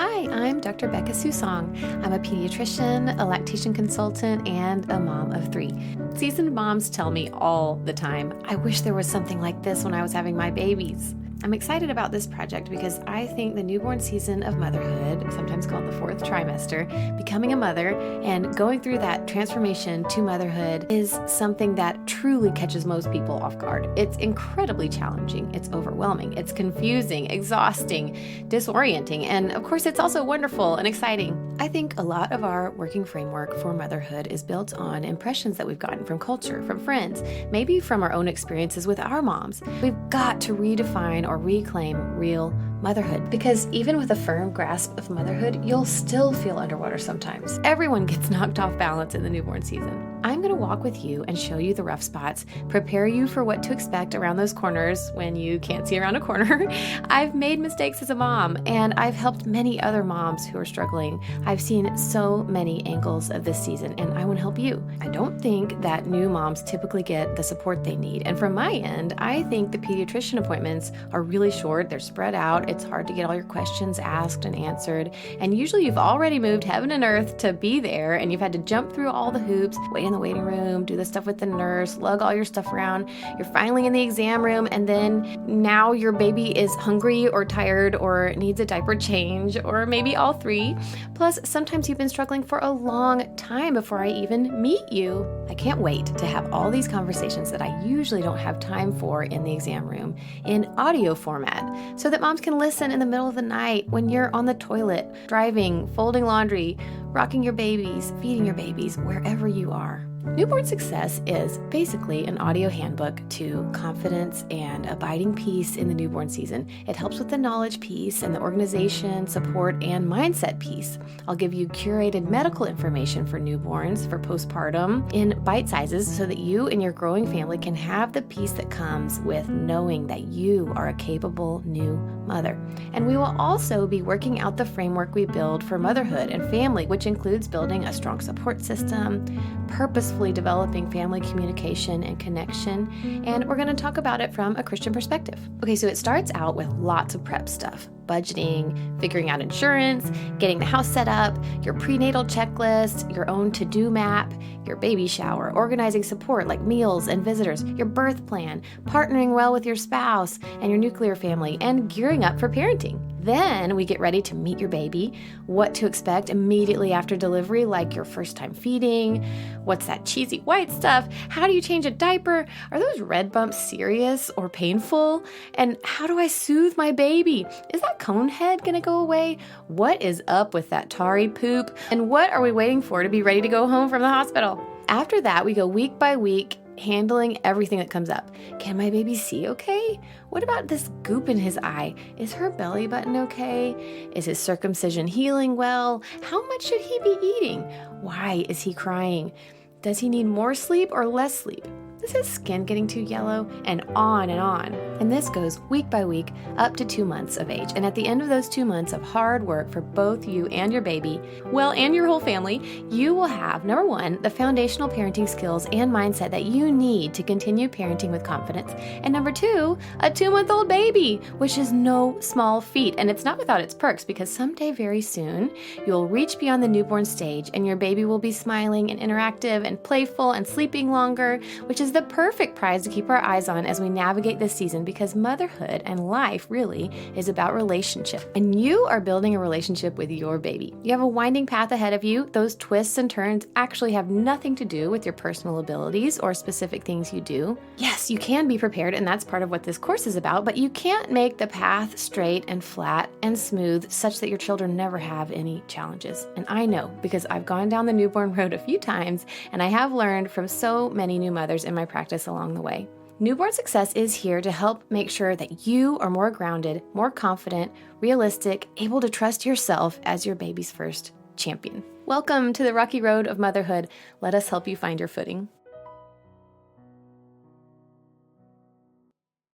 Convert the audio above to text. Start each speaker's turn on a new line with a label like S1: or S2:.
S1: Hi, I'm Dr. Becca SUSONG. I'm a pediatrician, a lactation consultant, and a mom of 3. Seasoned moms tell me all the time, I wish there was something like this when I was having my babies. I'm excited about this project because I think the newborn season of motherhood, sometimes called the 4th trimester, becoming a mother and going through that transformation to motherhood is something that truly catches most people off guard. It's incredibly challenging, it's overwhelming, it's confusing, exhausting, disorienting, and of course it's also wonderful and exciting. I think a lot of our working framework for motherhood is built on impressions that we've gotten from culture, from friends, maybe from our own experiences with our moms. We've got to redefine or reclaim real motherhood, because even with a firm grasp of motherhood, you'll still feel underwater sometimes. Everyone gets knocked off balance in the newborn season. I'm going to walk with you and show you the rough spots, prepare you for what to expect around those corners when you can't see around a corner. I've made mistakes as a mom, and I've helped many other moms who are struggling. I've seen so many angles of this season, and I want to help you. I don't think that new moms typically get the support they need, and from my end, I think the pediatrician appointments are really short, they're spread out, it's hard to get all your questions asked and answered, and usually you've already moved heaven and earth to be there, and you've had to jump through all the hoops, wait in the waiting room, do the stuff with the nurse, lug all your stuff around, you're finally in the exam room, and then now your baby is hungry or tired or needs a diaper change, or maybe all 3. Plus, sometimes you've been struggling for a long time before I even meet you. I can't wait to have all these conversations that I usually don't have time for in the exam room in audio format, so that moms can listen in the middle of the night when you're on the toilet, driving, folding laundry, rocking your babies, feeding your babies, wherever you are. Newborn Success is basically an audio handbook to confidence and abiding peace in the newborn season. It helps with the knowledge piece and the organization, support, and mindset piece. I'll give you curated medical information for newborns, for postpartum, in bite sizes so that you and your growing family can have the peace that comes with knowing that you are a capable new mother. And we will also be working out the framework we build for motherhood and family, which includes building a strong support system, purposefully developing family communication and connection, and we're going to talk about it from a Christian perspective. Okay, so it starts out with lots of prep stuff. Budgeting, figuring out insurance, getting the house set up, your prenatal checklist, your own to-do map, your baby shower, organizing support like meals and visitors, your birth plan, partnering well with your spouse and your nuclear family, and gearing up for parenting. Then we get ready to meet your baby, what to expect immediately after delivery, like your first time feeding, what's that cheesy white stuff, how do you change a diaper, are those red bumps serious or painful, and how do I soothe my baby? Is that cone head gonna go away? What is up with that tarry poop? And what are we waiting for to be ready to go home from the hospital? After that, we go week by week, handling everything that comes up. Can my baby see okay? What about this goop in his eye? Is her belly button okay? Is his circumcision healing well? How much should he be eating? Why is he crying? Does he need more sleep or less sleep? Is his skin getting too yellow? And on and on. And this goes week by week up to 2 months of age. And at the end of those 2 months of hard work for both you and your baby, well, and your whole family, you will have, number 1, the foundational parenting skills and mindset that you need to continue parenting with confidence. And number 2, a 2-month-old baby, which is no small feat. And it's not without its perks, because someday very soon, you'll reach beyond the newborn stage and your baby will be smiling and interactive and playful and sleeping longer, which is the perfect prize to keep our eyes on as we navigate this season, because motherhood and life really is about relationship. And you are building a relationship with your baby. You have a winding path ahead of you. Those twists and turns actually have nothing to do with your personal abilities or specific things you do. Yes, you can be prepared, and that's part of what this course is about, but you can't make the path straight and flat and smooth such that your children never have any challenges. And I know, because I've gone down the newborn road a few times, and I have learned from so many new mothers in my practice along the way. Newborn Success is here to help make sure that you are more grounded, more confident, realistic, able to trust yourself as your baby's first champion. Welcome to the rocky road of motherhood. Let us help you find your footing.